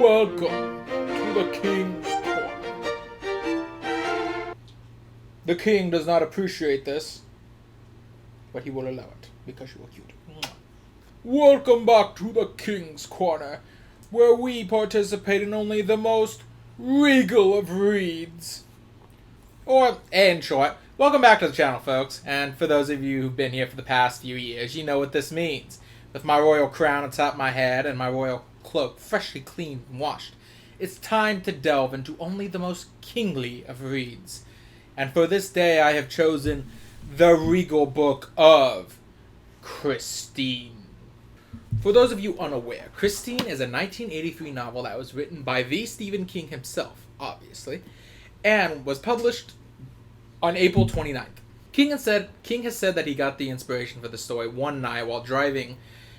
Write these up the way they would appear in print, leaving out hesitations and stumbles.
Welcome to the King's Corner. The King does not appreciate this, but he will allow it because you are cute. Welcome back to the King's Corner, where we participate in only the most regal of reads. Or, in short, welcome back to the channel, folks. And for those of you who've been here for the past few years, you know what this means. With my royal crown atop my head and my royal cloak freshly cleaned and washed, it's time to delve into only the most kingly of reads. And for this day, I have chosen the regal book of Christine. For those of you unaware, Christine is a 1983 novel that was written by the Stephen King himself, obviously, and was published on April 29th. King has said that he got the inspiration for the story one night while driving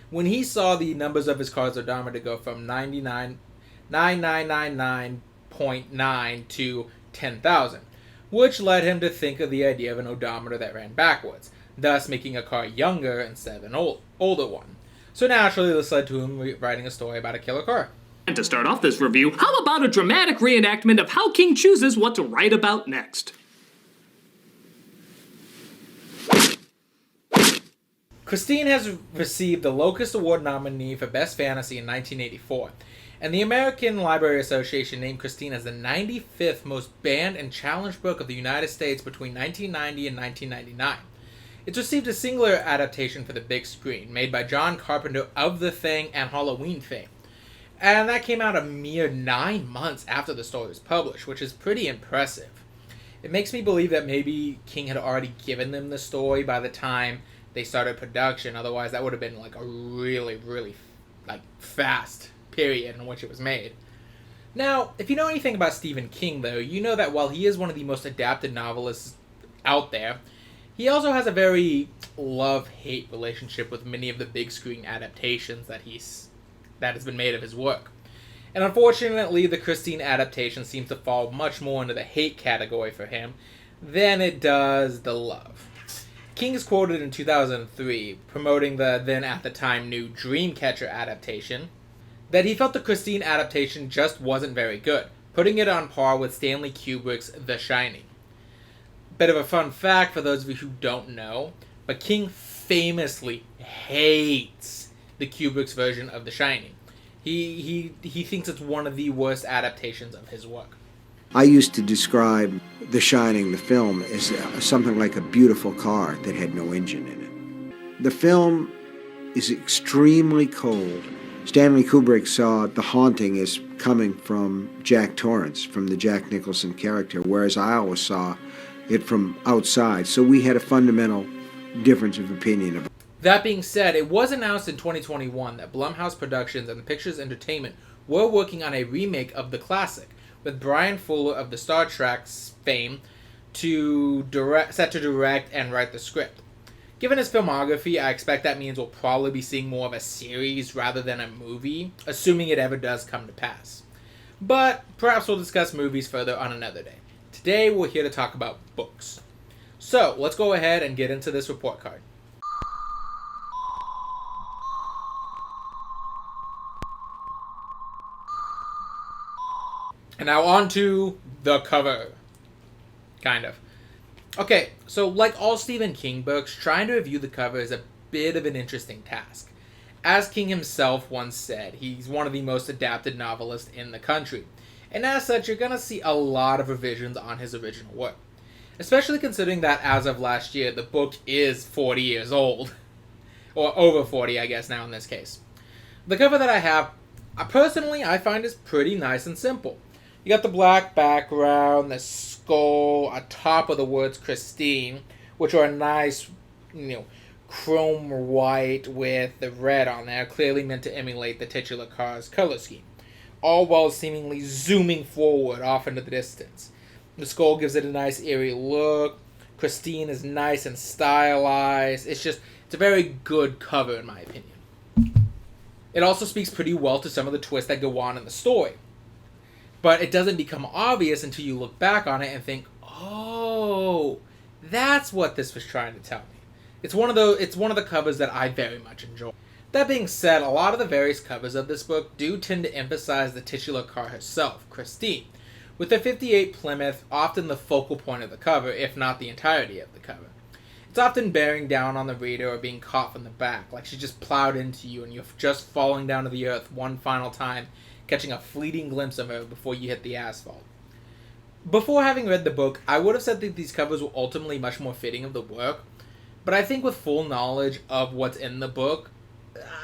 when he saw the numbers of his car's odometer go from 99.9 to 10,000, which led him to think of the idea of an odometer that ran backwards, thus making a car younger instead of an older one. So naturally, this led to him writing a story about a killer car. And to start off this review, how about a dramatic reenactment of how King chooses what to write about next? Christine has received the Locust Award nominee for Best Fantasy in 1984, and the American Library Association named Christine as the 95th most banned and challenged book of the United States between 1990 and 1999. It's received a singular adaptation for the big screen, made by John Carpenter of The Thing and Halloween fame. And that came out a mere 9 months after the story was published, which is pretty impressive. It makes me believe that maybe King had already given them the story by the time they started production. Otherwise, that would have been like a really, really fast period in which it was made. Now, if you know anything about Stephen King, though, you know that while he is one of the most adapted novelists out there, he also has a very love-hate relationship with many of the big screen adaptations that has been made of his work. And unfortunately, the Christine adaptation seems to fall much more into the hate category for him than it does the love. King is quoted in 2003, promoting the then at the time new Dreamcatcher adaptation, that he felt the Christine adaptation just wasn't very good, putting it on par with Stanley Kubrick's The Shining. Bit of a fun fact for those of you who don't know, but King famously hates the Kubrick's version of The Shining. He thinks it's one of the worst adaptations of his work. I used to describe The Shining, the film, as something like a beautiful car that had no engine in it. The film is extremely cold. Stanley Kubrick saw The Haunting as coming from Jack Torrance, from the Jack Nicholson character, whereas I always saw it from outside. So we had a fundamental difference of opinion about it. That being said, it was announced in 2021 that Blumhouse Productions and the Pictures Entertainment were working on a remake of the classic, with Brian Fuller of the Star Trek fame set to direct and write the script. Given his filmography, I expect that means we'll probably be seeing more of a series rather than a movie, assuming it ever does come to pass. But perhaps we'll discuss movies further on another day. Today we're here to talk about books. So let's go ahead and get into this report card. And now on to the cover. Kind of. Okay, so like all Stephen King books, trying to review the cover is a bit of an interesting task. As King himself once said, he's one of the most adapted novelists in the country. And as such, you're going to see a lot of revisions on his original work. Especially considering that as of last year, the book is 40 years old. Or over 40, I guess, now in this case. The cover that I have, personally, I find is pretty nice and simple. You got the black background, the skull atop of the words Christine, which are a nice, chrome white with the red on there, clearly meant to emulate the titular car's color scheme, all while seemingly zooming forward off into the distance. The skull gives it a nice eerie look. Christine is nice and stylized. It's a very good cover in my opinion. It also speaks pretty well to some of the twists that go on in the story. But it doesn't become obvious until you look back on it and think, oh, that's what this was trying to tell me. It's one of the covers that I very much enjoy. That being said, a lot of the various covers of this book do tend to emphasize the titular car herself, Christine, with the 58 Plymouth often the focal point of the cover, if not the entirety of the cover. It's often bearing down on the reader or being caught from the back, like she just plowed into you and you're just falling down to the earth one final time, catching a fleeting glimpse of her before you hit the asphalt. Before having read the book, I would have said that these covers were ultimately much more fitting of the work, but I think with full knowledge of what's in the book,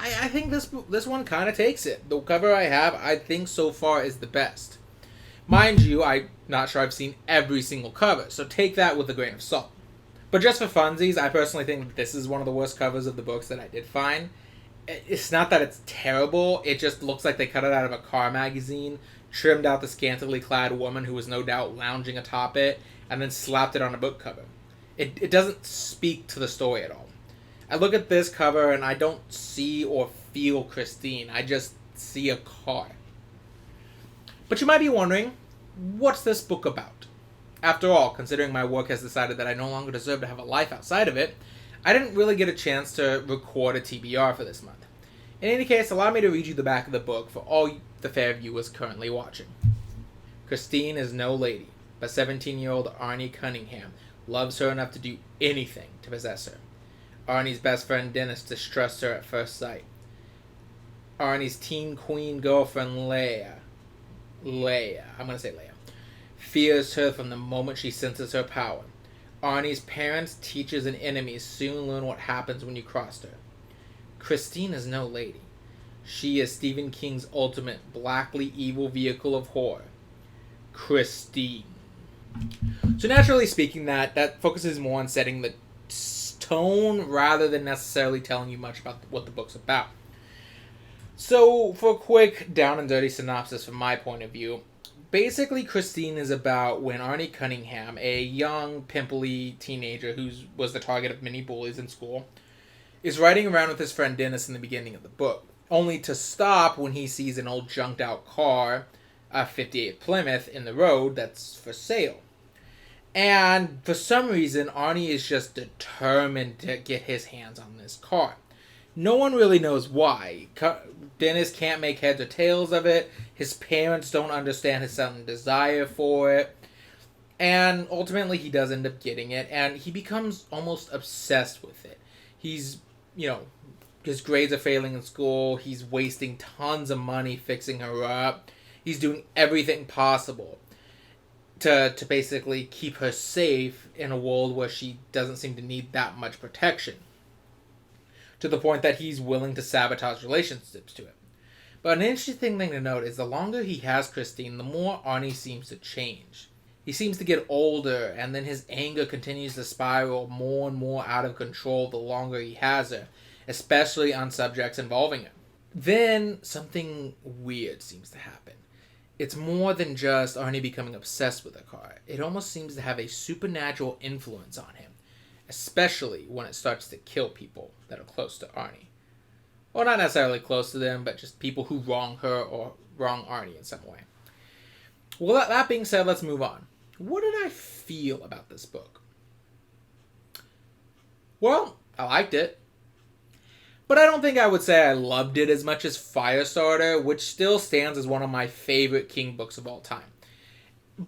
I think this one kind of takes it. The cover I have, I think so far is the best. Mind you, I'm not sure I've seen every single cover, so take that with a grain of salt. But just for funsies, I personally think that this is one of the worst covers of the books that I did find. It's not that it's terrible, it just looks like they cut it out of a car magazine, trimmed out the scantily clad woman who was no doubt lounging atop it, and then slapped it on a book cover. It doesn't speak to the story at all. I look at this cover and I don't see or feel Christine, I just see a car. But you might be wondering, what's this book about? After all, considering my work has decided that I no longer deserve to have a life outside of it, I didn't really get a chance to record a TBR for this month. In any case, allow me to read you the back of the book for all the fair viewers currently watching. Christine is no lady, but 17-year-old Arnie Cunningham loves her enough to do anything to possess her. Arnie's best friend Dennis distrusts her at first sight. Arnie's teen queen girlfriend Leia, fears her from the moment she senses her power. Arnie's parents, teachers, and enemies soon learn what happens when you cross her. Christine is no lady. She is Stephen King's ultimate blackly evil vehicle of horror. Christine. So naturally speaking, that focuses more on setting the tone rather than necessarily telling you much about what the book's about. So for a quick down and dirty synopsis from my point of view, basically Christine is about when Arnie Cunningham, a young, pimply teenager who was the target of many bullies in school, is riding around with his friend Dennis in the beginning of the book, only to stop when he sees an old junked out car, a 58 Plymouth, in the road that's for sale. And for some reason, Arnie is just determined to get his hands on this car. No one really knows why. Dennis can't make heads or tails of it. His parents don't understand his sudden desire for it. And ultimately, he does end up getting it, and he becomes almost obsessed with it. He's, his grades are failing in school. He's wasting tons of money fixing her up. He's doing everything possible to basically keep her safe in a world where she doesn't seem to need that much protection. To the point that he's willing to sabotage relationships to it. But an interesting thing to note is the longer he has Christine, the more Arnie seems to change. He seems to get older, and then his anger continues to spiral more and more out of control the longer he has her, especially on subjects involving him. Then something weird seems to happen. It's more than just Arnie becoming obsessed with the car. It almost seems to have a supernatural influence on him, especially when it starts to kill people that are close to Arnie. Well, not necessarily close to them, but just people who wrong her or wrong Arnie in some way. Well, that being said, let's move on. What did I feel about this book? Well, I liked it. But I don't think I would say I loved it as much as Firestarter, which still stands as one of my favorite King books of all time.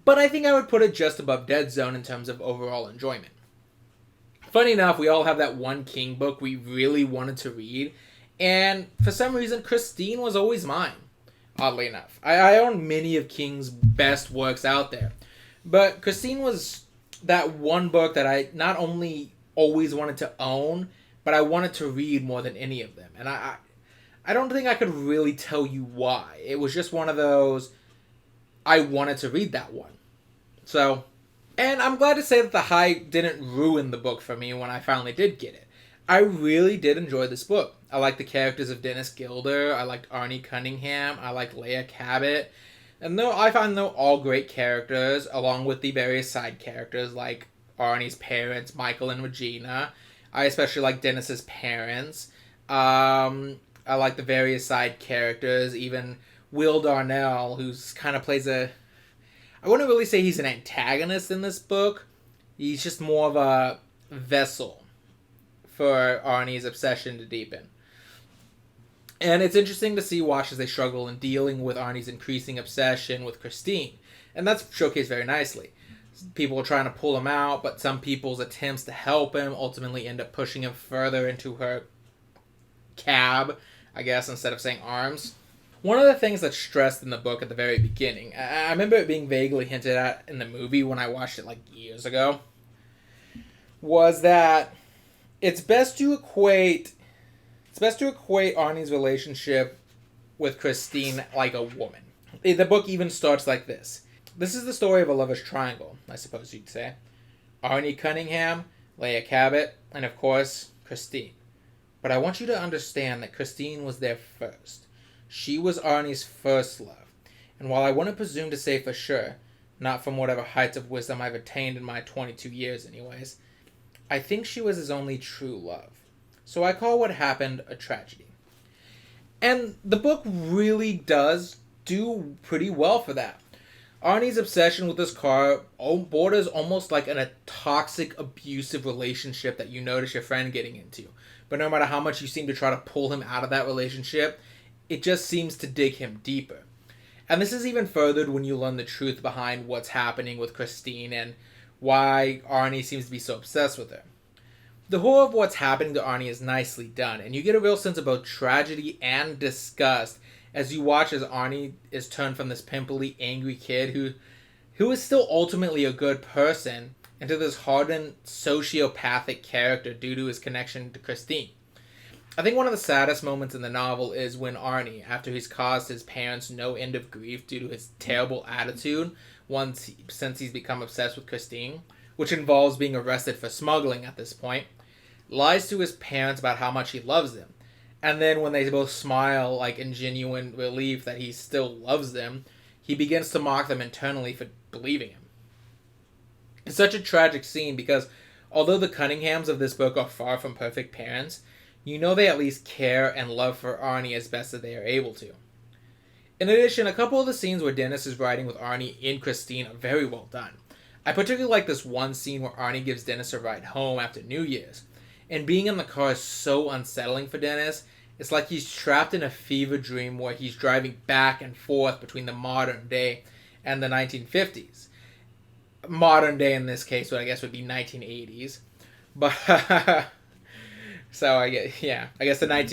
But I think I would put it just above Dead Zone in terms of overall enjoyment. Funny enough, we all have that one King book we really wanted to read, and for some reason, Christine was always mine, oddly enough. I own many of King's best works out there, but Christine was that one book that I not only always wanted to own, but I wanted to read more than any of them. And I don't think I could really tell you why. It was just one of those, I wanted to read that one. So, and I'm glad to say that the hype didn't ruin the book for me when I finally did get it. I really did enjoy this book. I liked the characters of Dennis Gilder, I liked Arnie Cunningham, I liked Leia Cabot. And I find them all great characters, along with the various side characters like Arnie's parents, Michael and Regina. I especially like Dennis's parents. I like the various side characters, even Will Darnell, who's kind of plays I wouldn't really say he's an antagonist in this book. He's just more of a vessel for Arnie's obsession to deepen. And it's interesting to watch as they struggle in dealing with Arnie's increasing obsession with Christine. And that's showcased very nicely. People are trying to pull him out, but some people's attempts to help him ultimately end up pushing him further into her cab, I guess, instead of saying arms. One of the things that's stressed in the book at the very beginning, I remember it being vaguely hinted at in the movie when I watched it like years ago, was that it's best to equate Arnie's relationship with Christine like a woman. The book even starts like this. This is the story of a lover's triangle, I suppose you'd say. Arnie Cunningham, Leia Cabot, and of course, Christine. But I want you to understand that Christine was there first. She was Arnie's first love. And while I wouldn't presume to say for sure, not from whatever heights of wisdom I've attained in my 22 years anyways, I think she was his only true love. So I call what happened a tragedy. And the book really does do pretty well for that. Arnie's obsession with this car borders almost like a toxic, abusive relationship that you notice your friend getting into. But no matter how much you seem to try to pull him out of that relationship, it just seems to dig him deeper. And this is even furthered when you learn the truth behind what's happening with Christine and why Arnie seems to be so obsessed with her. The whole of what's happening to Arnie is nicely done, and you get a real sense of both tragedy and disgust as you watch as Arnie is turned from this pimply, angry kid who is still ultimately a good person into this hardened, sociopathic character due to his connection to Christine. I think one of the saddest moments in the novel is when Arnie, after he's caused his parents no end of grief due to his terrible attitude since he's become obsessed with Christine, which involves being arrested for smuggling at this point, lies to his parents about how much he loves them. And then when they both smile like in genuine relief that he still loves them, he begins to mock them internally for believing him. It's such a tragic scene because although the Cunninghams of this book are far from perfect parents, you know they at least care and love for Arnie as best as they are able to. In addition, a couple of the scenes where Dennis is riding with Arnie in Christine are very well done. I particularly like this one scene where Arnie gives Dennis a ride home after New Year's. And being in the car is so unsettling for Dennis. It's like he's trapped in a fever dream where he's driving back and forth between the modern day and the 1950s. Modern day in this case, I guess would be 1980s. But so I guess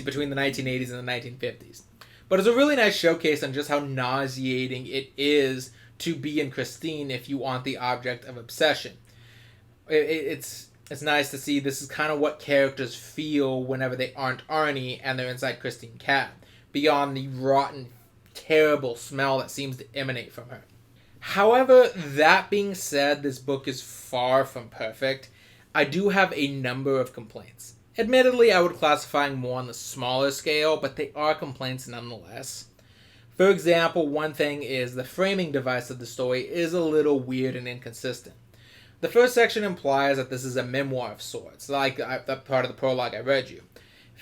between the 1980s and the 1950s. But it's a really nice showcase on just how nauseating it is to be in Christine if you want the object of obsession. It's nice to see this is kind of what characters feel whenever they aren't Arnie and they're inside Christine Cab, beyond the rotten, terrible smell that seems to emanate from her. However, that being said, this book is far from perfect. I do have a number of complaints. Admittedly, I would classify more on the smaller scale, but they are complaints nonetheless. For example, one thing is the framing device of the story is a little weird and inconsistent. The first section implies that this is a memoir of sorts, like that part of the prologue I read you.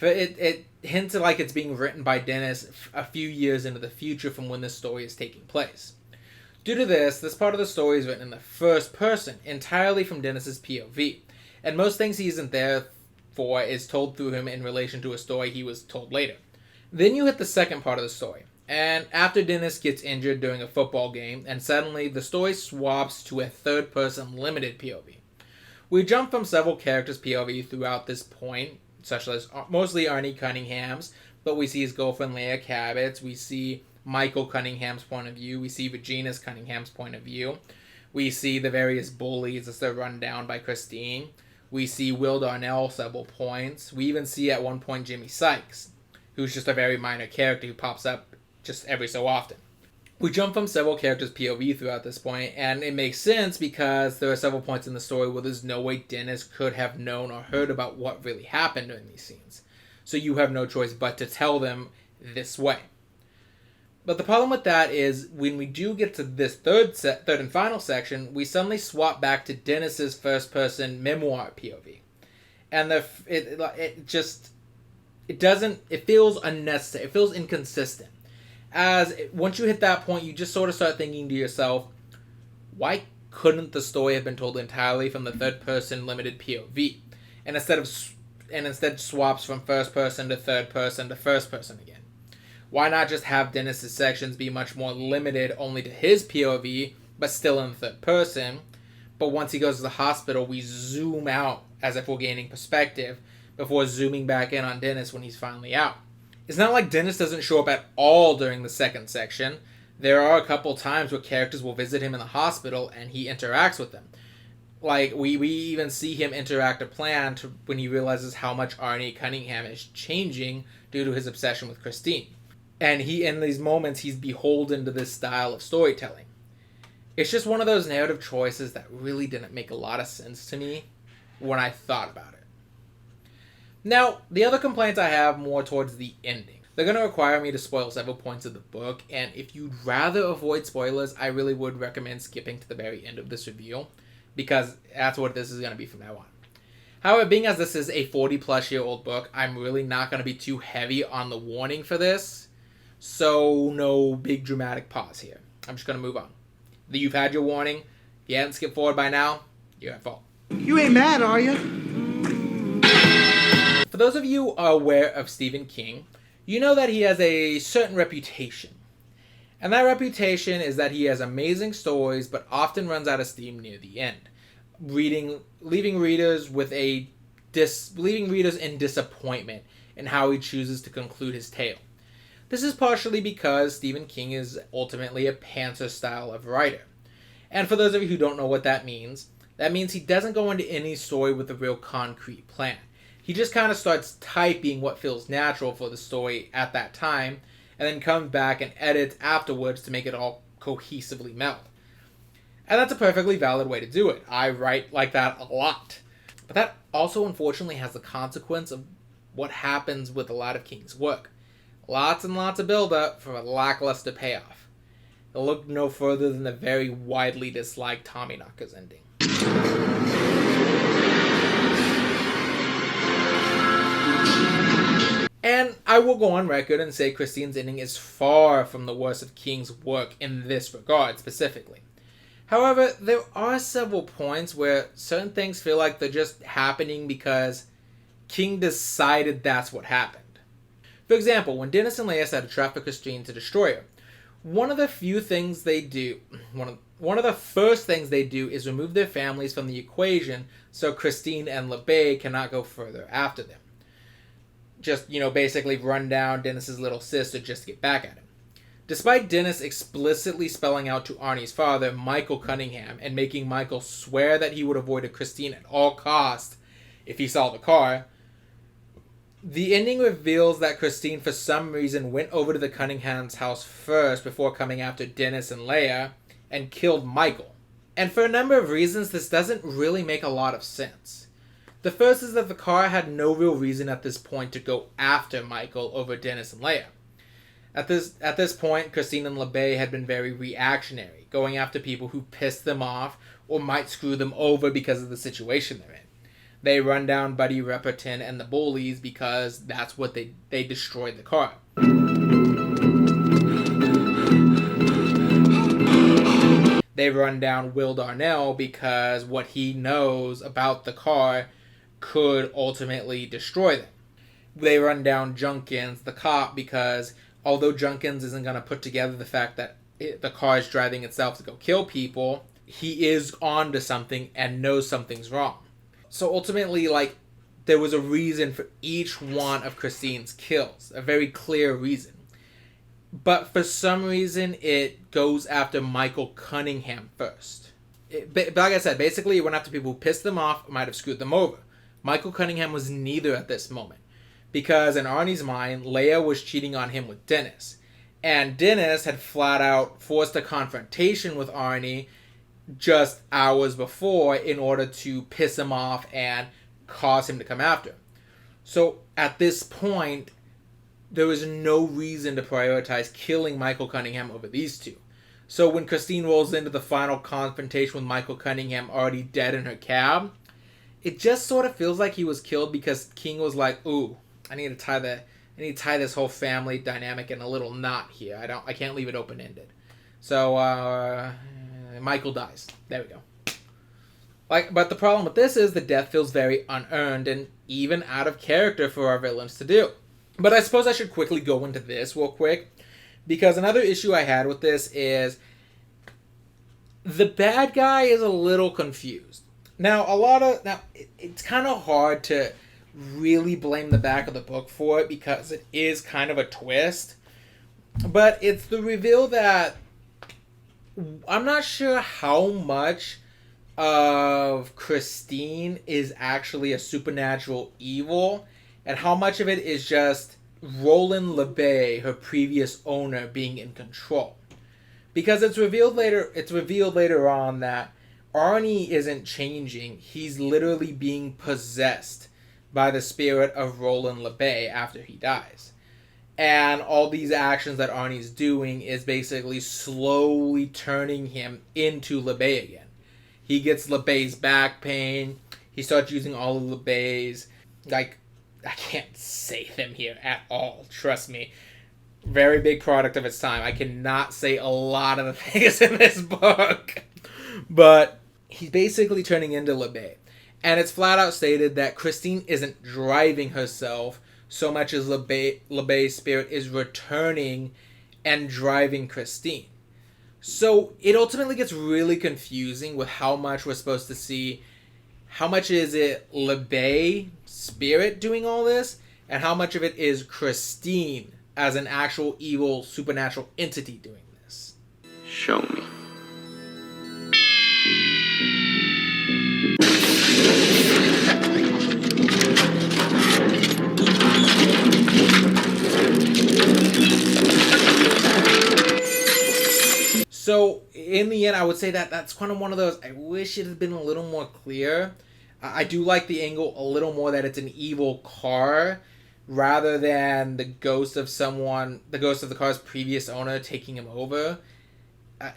It hints like it's being written by Dennis a few years into the future from when this story is taking place. Due to this part of the story is written in the first person, entirely from Dennis's POV, and most things he isn't there for is told through him in relation to a story he was told later. Then you hit the second part of the story, and after Dennis gets injured during a football game, and suddenly the story swaps to a third-person limited POV. We jump from several characters' POV throughout this point, such as mostly Arnie Cunningham's, but we see his girlfriend Leia Cabot's, we see Michael Cunningham's point of view, we see Regina Cunningham's point of view, we see the various bullies as they're run down by Christine, we see Will Darnell several points, we even see at one point Jimmy Sykes, who's just a very minor character who pops up just every so often. We jump from several characters' POV throughout this point, and it makes sense because there are several points in the story where there's no way Dennis could have known or heard about what really happened during these scenes. So you have no choice but to tell them this way. But the problem with that is when we do get to this third and final section, we suddenly swap back to Dennis's first-person memoir POV. And it feels unnecessary. It feels inconsistent. As once you hit that point, you just sort of start thinking to yourself, why couldn't the story have been told entirely from the third-person limited POV? And instead swaps from first person to third person to first person again. Why not just have Dennis's sections be much more limited only to his POV, but still in the third person? But once he goes to the hospital, we zoom out as if we're gaining perspective before zooming back in on Dennis when he's finally out. It's not like Dennis doesn't show up at all during the second section. There are a couple times where characters will visit him in the hospital and he interacts with them. Like, we even see him interact a plan when he realizes how much Arnie Cunningham is changing due to his obsession with Christine. And in these moments, he's beholden to this style of storytelling. It's just one of those narrative choices that really didn't make a lot of sense to me when I thought about it. Now, the other complaints I have more towards the ending. They're going to require me to spoil several points of the book, and if you'd rather avoid spoilers, I really would recommend skipping to the very end of this review, because that's what this is going to be from now on. However, being as this is a 40-plus-year-old book, I'm really not going to be too heavy on the warning for this, so no big dramatic pause here. I'm just going to move on. You've had your warning. If you hadn't skipped forward by now, you're at fault. You ain't mad, are you? For those of you who are aware of Stephen King, you know that he has a certain reputation. And that reputation is that he has amazing stories, but often runs out of steam near the end, leaving readers in disappointment in how he chooses to conclude his tale. This is partially because Stephen King is ultimately a pantser style of writer. And for those of you who don't know what that means he doesn't go into any story with a real concrete plan. He just kind of starts typing what feels natural for the story at that time, and then comes back and edits afterwards to make it all cohesively meld. And that's a perfectly valid way to do it. I write like that a lot. But that also unfortunately has the consequence of what happens with a lot of King's work. Lots and lots of build-up for a lackluster payoff. It'll look no further than the very widely disliked Tommyknockers ending. And I will go on record and say Christine's ending is far from the worst of King's work in this regard specifically. However, there are several points where certain things feel like they're just happening because King decided that's what happened. For example, when Dennis and Leia set a trap for Christine to destroy her, one of the first things they do is remove their families from the equation so Christine and LeBay cannot go further after them. Just, basically run down Dennis's little sister just to get back at him. Despite Dennis explicitly spelling out to Arnie's father, Michael Cunningham, and making Michael swear that he would avoid Christine at all costs if he saw the car, the ending reveals that Christine for some reason went over to the Cunningham's house first before coming after Dennis and Leia and killed Michael. And for a number of reasons, this doesn't really make a lot of sense. The first is that the car had no real reason at this point to go after Michael over Dennis and Leia. At this point, Christine and LeBay had been very reactionary, going after people who pissed them off or might screw them over because of the situation they're in. They run down Buddy Repperton and the bullies because that's what they destroyed the car. They run down Will Darnell because what he knows about the car could ultimately destroy them. They run down Junkins, the cop, because although Junkins isn't going to put together the fact that the car is driving itself to go kill people, he is on to something and knows something's wrong. So ultimately, there was a reason for each one of Christine's kills, a very clear reason. But for some reason, it goes after Michael Cunningham first. But like I said, basically it went after people who pissed them off or might have screwed them over. Michael Cunningham was neither at this moment, because in Arnie's mind, Leia was cheating on him with Dennis, and Dennis had flat out forced a confrontation with Arnie just hours before in order to piss him off and cause him to come after him. So at this point, there was no reason to prioritize killing Michael Cunningham over these two. So when Christine rolls into the final confrontation with Michael Cunningham already dead in her cab, it just sort of feels like he was killed because King was like, ooh, I need to tie this whole family dynamic in a little knot here. I can't leave it open-ended. So Michael dies. There we go. But the problem with this is the death feels very unearned and even out of character for our villains to do. But I suppose I should quickly go into this real quick, because another issue I had with this is the bad guy is a little confused. Now, it's kind of hard to really blame the back of the book for it because it is kind of a twist. But it's the reveal that I'm not sure how much of Christine is actually a supernatural evil and how much of it is just Roland LeBay, her previous owner, being in control. Because it's revealed later on that Arnie isn't changing. He's literally being possessed by the spirit of Roland LeBay after he dies. And all these actions that Arnie's doing is basically slowly turning him into LeBay again. He gets LeBay's back pain. He starts using all of LeBay's, like, I can't say them here at all, trust me. Very big product of its time. I cannot say a lot of the things in this book. But he's basically turning into LeBay. And it's flat out stated that Christine isn't driving herself so much as LeBay's spirit is returning and driving Christine. So it ultimately gets really confusing with how much we're supposed to see. How much is it LeBay spirit doing all this? And how much of it is Christine as an actual evil supernatural entity doing this? Show me. So, in the end, I would say that that's kind of one of those, I wish it had been a little more clear. I do like the angle a little more that it's an evil car, rather than the ghost of the car's previous owner taking him over.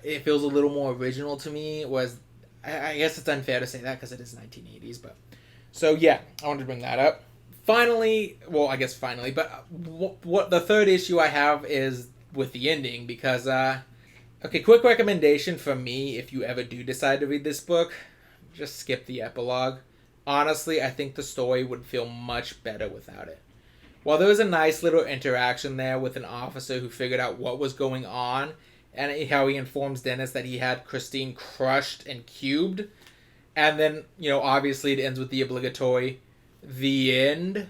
It feels a little more original to me. I guess it's unfair to say that because it is 1980s, but... So, yeah, I wanted to bring that up. Finally, but what the third issue I have is with the ending, because, okay, quick recommendation from me, if you ever do decide to read this book, just skip the epilogue. Honestly, I think the story would feel much better without it. While there was a nice little interaction there with an officer who figured out what was going on, and how he informs Dennis that he had Christine crushed and cubed, and then, obviously it ends with the obligatory, the end, ?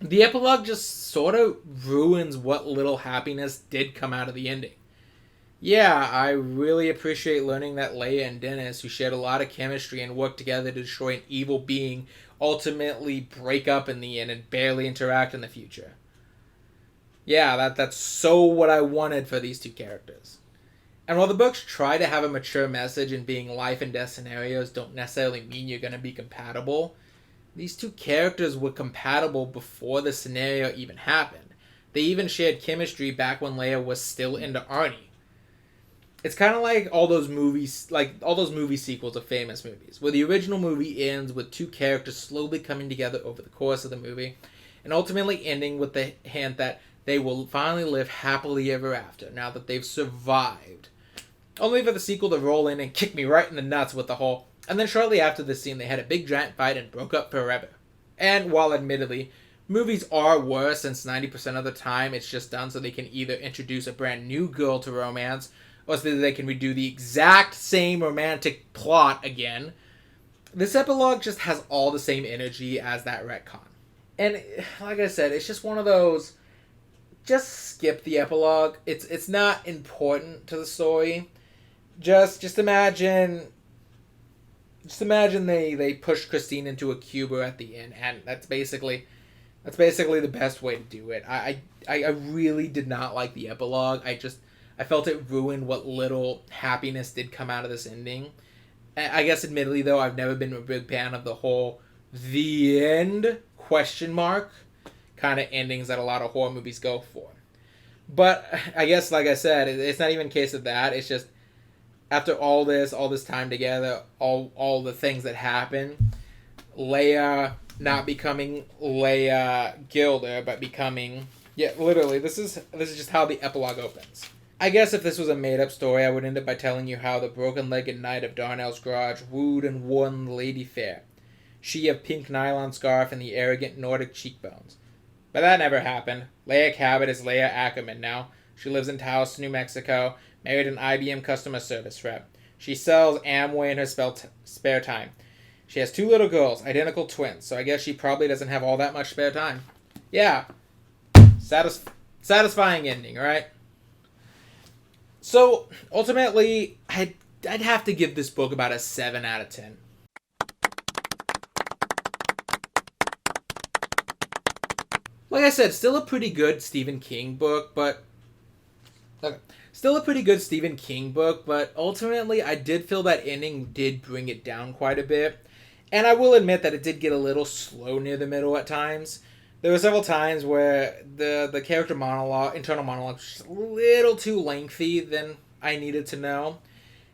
The epilogue just sort of ruins what little happiness did come out of the ending. Yeah, I really appreciate learning that Leia and Dennis, who shared a lot of chemistry and worked together to destroy an evil being, ultimately break up in the end and barely interact in the future. Yeah, that's so what I wanted for these two characters. And while the books try to have a mature message in being life and death scenarios don't necessarily mean you're going to be compatible, these two characters were compatible before the scenario even happened. They even shared chemistry back when Leia was still into Arnie. It's kind of like all those movie sequels of famous movies, where the original movie ends with two characters slowly coming together over the course of the movie, and ultimately ending with the hint that they will finally live happily ever after, now that they've survived. Only for the sequel to roll in and kick me right in the nuts with the whole, and then shortly after this scene they had a big giant fight and broke up forever. And while admittedly, movies are worse since 90% of the time it's just done so they can either introduce a brand new girl to romance, or so that they can redo the exact same romantic plot again, this epilogue just has all the same energy as that retcon. And like I said, it's just one of those, just skip the epilogue. It's not important to the story. Just imagine they pushed Christine into a cuber at the end, and that's basically the best way to do it. I really did not like the epilogue. I felt it ruined what little happiness did come out of this ending. I guess admittedly though, I've never been a big fan of the whole the end ? Kind of endings that a lot of horror movies go for. But I guess, like I said, it's not even a case of that. It's just after all this time together, all the things that happen, Leia not becoming Leia Gilder, but becoming, literally, this is just how the epilogue opens. I guess if this was a made-up story, I would end up by telling you how the broken-legged knight of Darnell's garage wooed and won Lady Fair. She of pink nylon scarf and the arrogant Nordic cheekbones. But that never happened. Leia Cabot is Leia Ackerman now. She lives in Taos, New Mexico, married an IBM customer service rep. She sells Amway in her spare time. She has 2 little girls, identical twins, so I guess she probably doesn't have all that much spare time. Yeah. Satisfying ending, right? So, ultimately, I'd have to give this book about a 7 out of 10. Like I said, still a pretty good Stephen King book, but... Okay. Still a pretty good Stephen King book, but ultimately I did feel that ending did bring it down quite a bit. And I will admit that it did get a little slow near the middle at times. There were several times where the character monologue, internal monologue, was just a little too lengthy than I needed to know.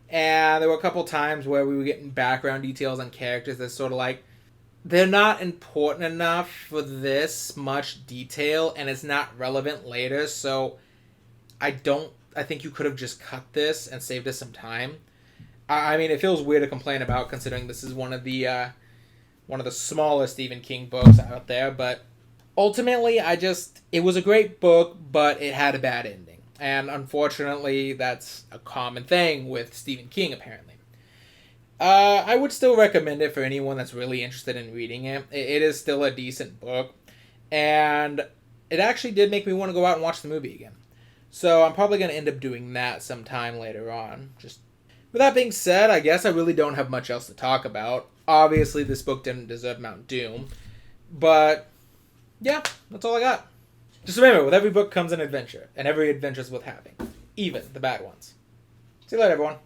And there were a couple times where we were getting background details on characters that sort of like, they're not important enough for this much detail, and it's not relevant later, so I think you could have just cut this and saved us some time. I mean, it feels weird to complain about considering this is one of the smaller Stephen King books out there, but ultimately, it was a great book, but it had a bad ending. And unfortunately, that's a common thing with Stephen King, apparently. I would still recommend it for anyone that's really interested in reading it. It is still a decent book, and it actually did make me want to go out and watch the movie again. So I'm probably going to end up doing that sometime later on. Just with that being said, I guess I really don't have much else to talk about. Obviously, this book didn't deserve Mount Doom, but yeah, that's all I got. Just remember, with every book comes an adventure, and every adventure is worth having, even the bad ones. See you later, everyone.